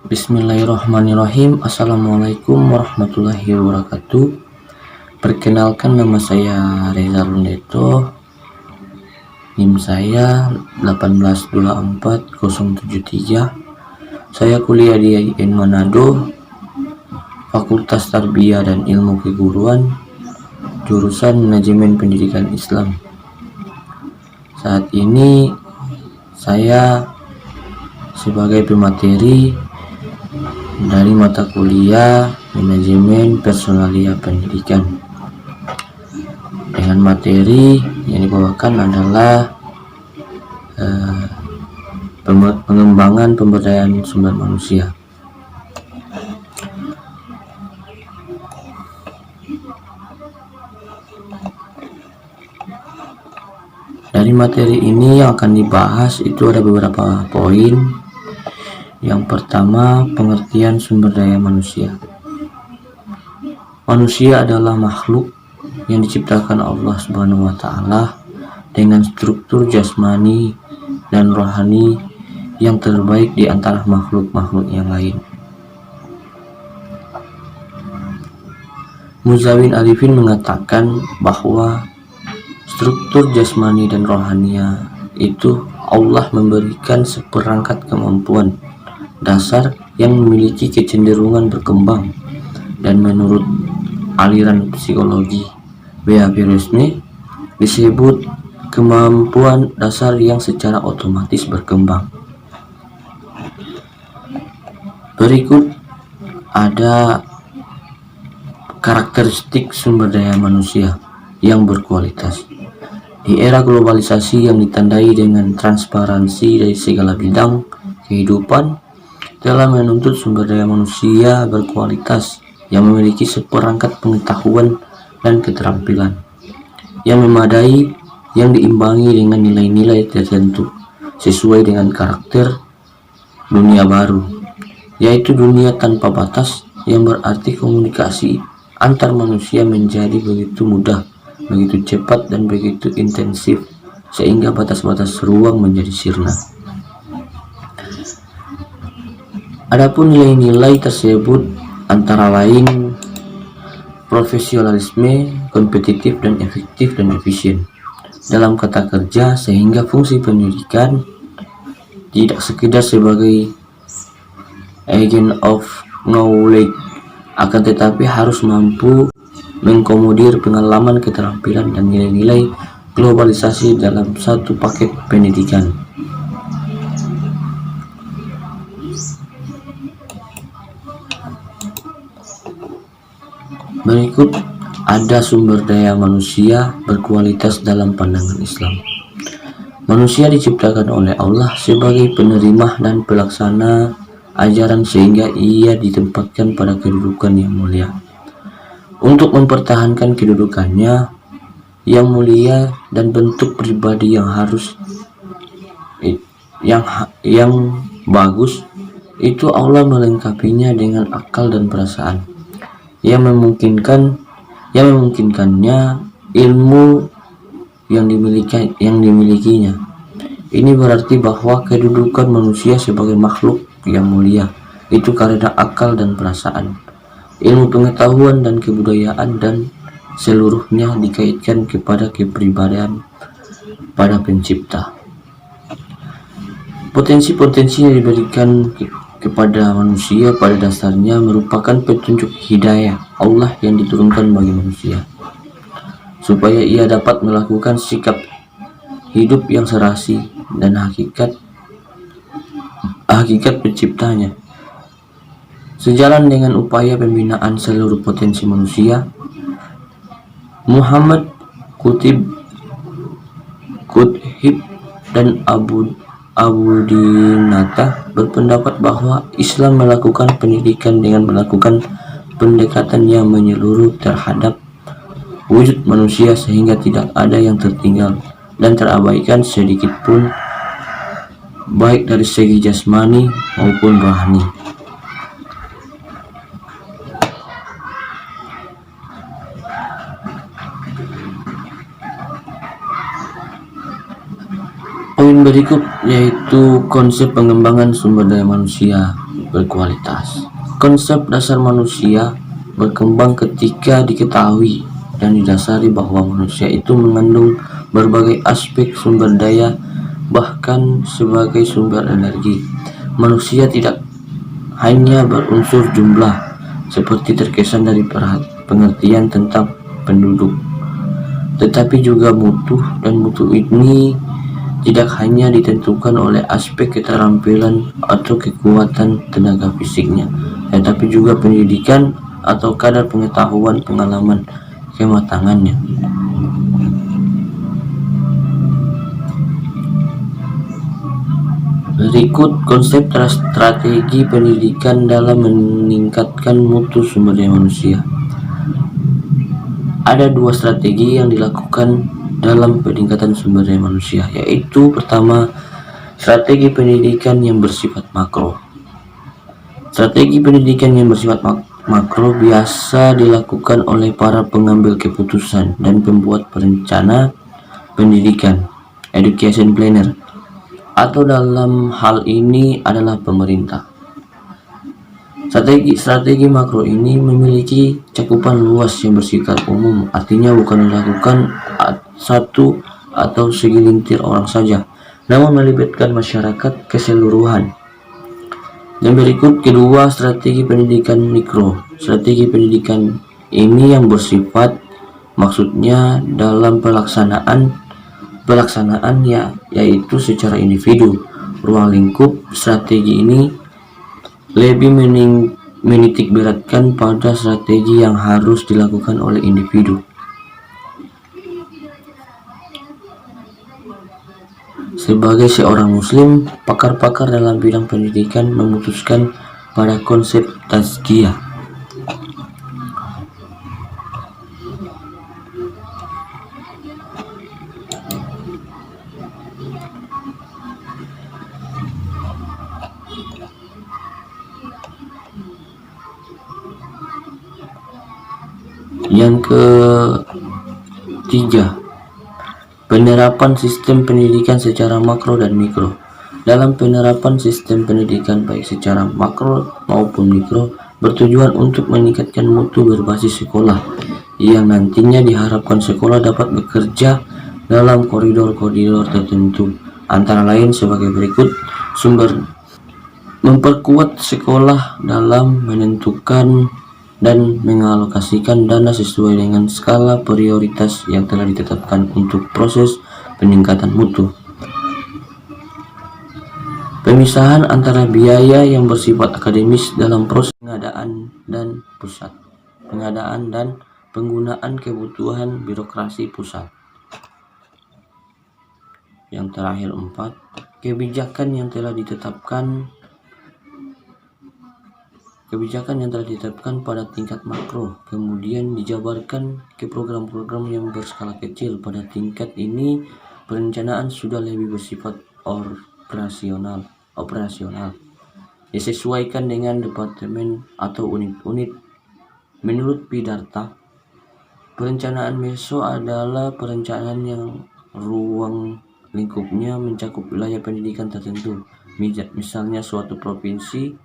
Bismillahirrahmanirrahim. Assalamualaikum warahmatullahi wabarakatuh. Perkenalkan, nama saya Reza Rundeto. NIM saya 1824073. Saya kuliah di IAIN Manado, Fakultas Tarbiyah dan Ilmu Keguruan, jurusan Manajemen Pendidikan Islam. Saat ini saya sebagai pemateri dari mata kuliah Manajemen Personalia Pendidikan, dengan materi yang dibawakan adalah pengembangan pemberdayaan sumber manusia. Dari materi ini yang akan dibahas itu ada beberapa poin. Yang pertama, pengertian sumber daya manusia. Manusia adalah makhluk yang diciptakan Allah Subhanahu wa Ta'ala dengan struktur jasmani dan rohani yang terbaik di antara makhluk-makhluk yang lain. Muzawin Arifin mengatakan bahwa struktur jasmani dan rohania itu Allah memberikan seperangkat kemampuan dasar yang memiliki kecenderungan berkembang, dan menurut aliran psikologi behaviorisme disebut kemampuan dasar yang secara otomatis berkembang. Berikut ada karakteristik sumber daya manusia yang berkualitas. Di era globalisasi yang ditandai dengan transparansi dari segala bidang kehidupan, telah menuntut sumber daya manusia berkualitas yang memiliki seperangkat pengetahuan dan keterampilan yang memadai, yang diimbangi dengan nilai-nilai tertentu sesuai dengan karakter dunia baru, yaitu dunia tanpa batas, yang berarti komunikasi antar manusia menjadi begitu mudah, begitu cepat, dan begitu intensif sehingga batas-batas ruang menjadi sirna. Adapun nilai-nilai tersebut antara lain profesionalisme, kompetitif dan efektif dan efisien dalam kata kerja, sehingga fungsi pendidikan tidak sekedar sebagai agent of knowledge, akan tetapi harus mampu mengakomodir pengalaman, keterampilan, dan nilai-nilai globalisasi dalam satu paket pendidikan. Berikut ada sumber daya manusia berkualitas dalam pandangan Islam. Manusia diciptakan oleh Allah sebagai penerima dan pelaksana ajaran, sehingga ia ditempatkan pada kedudukan yang mulia. Untuk mempertahankan kedudukannya yang mulia dan bentuk pribadi yang harus yang bagus, itu Allah melengkapinya dengan akal dan perasaan yang memungkinkannya ilmu yang dimilikinya. Ini berarti bahwa kedudukan manusia sebagai makhluk yang mulia itu karena akal dan perasaan, ilmu pengetahuan dan kebudayaan, dan seluruhnya dikaitkan kepada kepribadian pada pencipta. Potensi-potensi yang diberikan kepada manusia pada dasarnya merupakan petunjuk hidayah Allah yang diturunkan bagi manusia, supaya ia dapat melakukan sikap hidup yang serasi dan hakikat penciptanya. Sejalan dengan upaya pembinaan seluruh potensi manusia, Muhammad Qutb dan Abu Dinata berpendapat bahwa Islam melakukan pendidikan dengan melakukan pendekatan yang menyeluruh terhadap wujud manusia, sehingga tidak ada yang tertinggal dan terabaikan sedikit pun, baik dari segi jasmani maupun rohani. Poin berikut yaitu konsep pengembangan sumber daya manusia. berkualitas. Konsep dasar manusia berkembang ketika diketahui dan didasari bahwa manusia itu mengandung berbagai aspek sumber daya, bahkan sebagai sumber energi. Manusia tidak hanya berunsur jumlah, seperti terkesan dari pengertian tentang penduduk, tetapi juga mutu, dan mutu ini tidak hanya ditentukan oleh aspek keterampilan atau kekuatan tenaga fisiknya, tetapi juga pendidikan atau kadar pengetahuan, pengalaman, kematangannya. Berikut konsep strategi pendidikan dalam meningkatkan mutu sumber daya manusia. Ada dua strategi yang dilakukan dalam peningkatan sumber daya manusia, yaitu pertama, strategi pendidikan yang bersifat makro. Strategi pendidikan yang bersifat makro biasa dilakukan oleh para pengambil keputusan dan pembuat perencana pendidikan, education planner, atau dalam hal ini adalah pemerintah. Strategi makro ini memiliki cakupan luas yang bersifat umum, artinya bukan dilakukan satu atau segelintir orang saja, namun melibatkan masyarakat keseluruhan. Dan berikut kedua, strategi pendidikan mikro. Strategi pendidikan ini yang bersifat maksudnya dalam pelaksanaan yaitu secara individu, ruang lingkup. Strategi ini lebih menitik beratkan pada strategi yang harus dilakukan oleh individu. Sebagai seorang muslim, pakar-pakar dalam bidang pendidikan memutuskan pada konsep tazkiyah. Yang ketiga, penerapan sistem pendidikan secara makro dan mikro. Dalam penerapan sistem pendidikan baik secara makro maupun mikro bertujuan untuk meningkatkan mutu berbasis sekolah, yang nantinya diharapkan sekolah dapat bekerja dalam koridor-koridor tertentu, antara lain sebagai berikut. Memperkuat sekolah dalam menentukan dan mengalokasikan dana sesuai dengan skala prioritas yang telah ditetapkan untuk proses peningkatan mutu. Pemisahan antara biaya yang bersifat akademis dalam proses pengadaan dan penggunaan kebutuhan birokrasi pusat. Yang terakhir 4, kebijakan yang telah ditetapkan pada tingkat makro kemudian dijabarkan ke program-program yang berskala kecil. Pada tingkat ini perencanaan sudah lebih bersifat operasional, disesuaikan dengan departemen atau unit-unit. Menurut Pidarta, perencanaan meso adalah perencanaan yang ruang lingkupnya mencakup wilayah pendidikan tertentu, misalnya suatu provinsi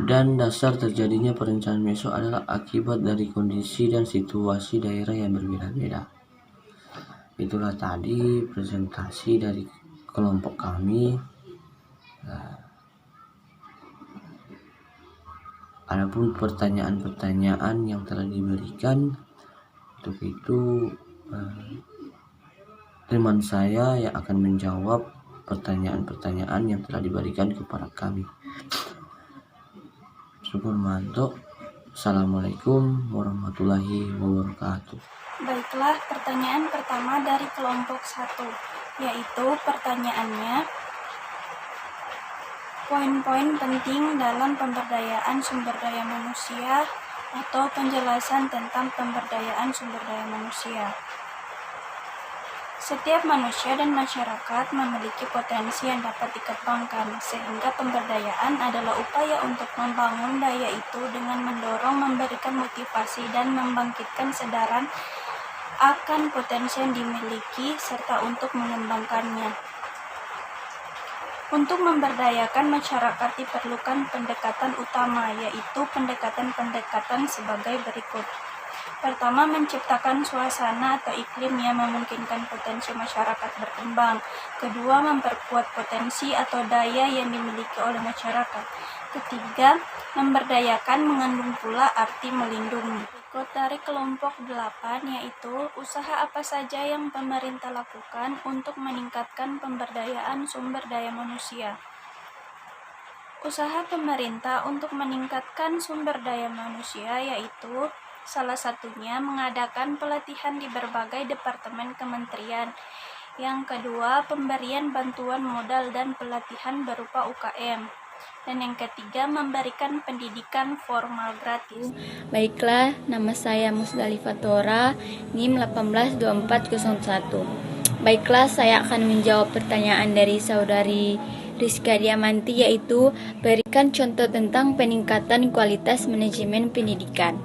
dan dasar terjadinya perencanaan meso adalah akibat dari kondisi dan situasi daerah yang berbeda-beda. Itulah tadi presentasi dari kelompok kami. Adapun pertanyaan-pertanyaan yang telah diberikan, untuk itu teman saya yang akan menjawab pertanyaan-pertanyaan yang telah diberikan kepada kami. Syukur manto. Assalamualaikum warahmatullahi wabarakatuh. Baiklah, pertanyaan pertama dari kelompok 1, yaitu pertanyaannya, poin-poin penting dalam pemberdayaan sumber daya manusia atau penjelasan tentang pemberdayaan sumber daya manusia. Setiap manusia dan masyarakat memiliki potensi yang dapat dikembangkan, sehingga pemberdayaan adalah upaya untuk membangun daya itu dengan mendorong, memberikan motivasi, dan membangkitkan kesadaran akan potensi yang dimiliki serta untuk mengembangkannya. Untuk memberdayakan masyarakat diperlukan pendekatan utama, yaitu pendekatan-pendekatan sebagai berikut. Pertama, menciptakan suasana atau iklim yang memungkinkan potensi masyarakat berkembang. Kedua, memperkuat potensi atau daya yang dimiliki oleh masyarakat. Ketiga, memberdayakan mengandung pula arti melindungi. Berikut dari kelompok 8, yaitu usaha apa saja yang pemerintah lakukan untuk meningkatkan pemberdayaan sumber daya manusia. Usaha pemerintah untuk meningkatkan sumber daya manusia yaitu salah satunya mengadakan pelatihan di berbagai departemen kementerian. Yang kedua, pemberian bantuan modal dan pelatihan berupa UKM. Dan yang ketiga, memberikan pendidikan formal gratis. Baiklah, nama saya Musdalifah Tora, NIM 182401. Baiklah, saya akan menjawab pertanyaan dari saudari Rizka Diamanti, yaitu berikan contoh tentang peningkatan kualitas manajemen pendidikan.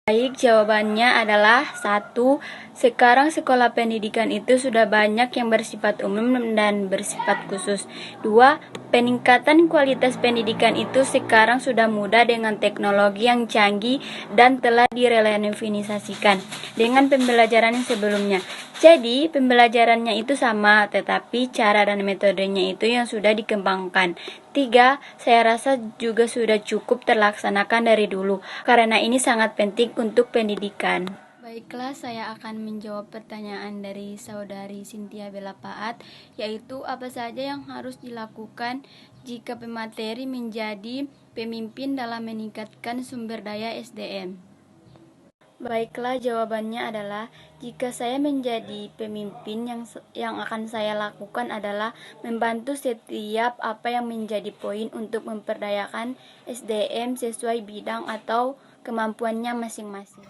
Baik, jawabannya adalah 1. Sekarang sekolah pendidikan itu sudah banyak yang bersifat umum dan bersifat khusus. 2. Peningkatan kualitas pendidikan itu sekarang sudah mudah dengan teknologi yang canggih dan telah direlevanisasikan dengan pembelajaran yang sebelumnya. Jadi, pembelajarannya itu sama, tetapi cara dan metodenya itu yang sudah dikembangkan. 3. Saya rasa juga sudah cukup terlaksanakan dari dulu, karena ini sangat penting untuk pendidikan. Baiklah, saya akan menjawab pertanyaan dari saudari Cynthia Bella Paat, yaitu apa saja yang harus dilakukan jika pemateri menjadi pemimpin dalam meningkatkan sumber daya SDM. Baiklah, jawabannya adalah jika saya menjadi pemimpin, yang akan saya lakukan adalah membantu setiap apa yang menjadi poin untuk memperdayakan SDM sesuai bidang atau kemampuannya masing-masing.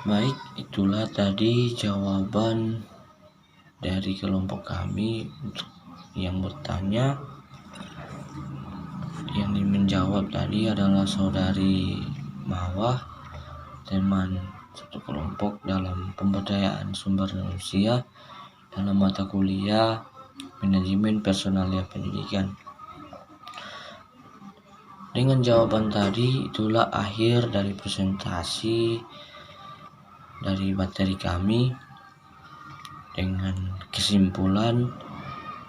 Baik, itulah tadi jawaban dari kelompok kami untuk yang bertanya. Yang menjawab tadi adalah saudari Mawah, teman satu kelompok dalam pemberdayaan sumber manusia dalam mata kuliah manajemen personalia pendidikan. Dengan jawaban tadi, itulah akhir dari presentasi dari materi kami. Dengan kesimpulan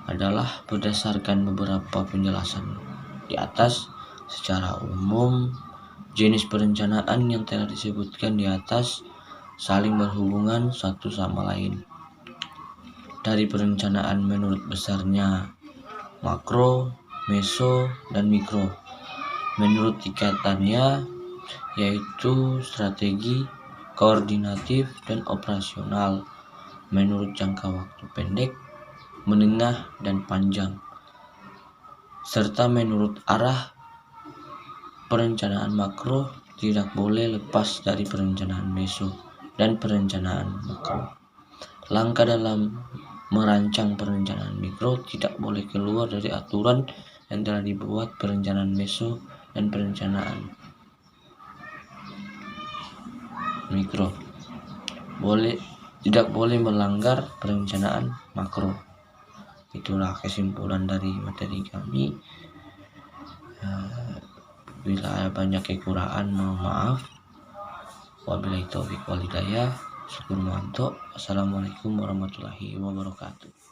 adalah berdasarkan beberapa penjelasan di atas secara umum, jenis perencanaan yang telah disebutkan di atas saling berhubungan satu sama lain. Dari perencanaan menurut besarnya makro, meso, dan mikro. Menurut tingkatannya yaitu strategi, koordinatif, dan operasional. Menurut jangka waktu pendek, menengah, dan panjang. Serta menurut arah perencanaan makro tidak boleh lepas dari perencanaan meso dan perencanaan makro. Langkah dalam merancang perencanaan mikro tidak boleh keluar dari aturan yang telah dibuat perencanaan meso dan perencanaan mikro. Tidak boleh melanggar perencanaan makro. Itulah kesimpulan dari materi kami. Bila ada banyak kekurangan, mohon maaf. Wabillahi taufiq wal hidayah. Syukur manto. Assalamualaikum warahmatullahi wabarakatuh.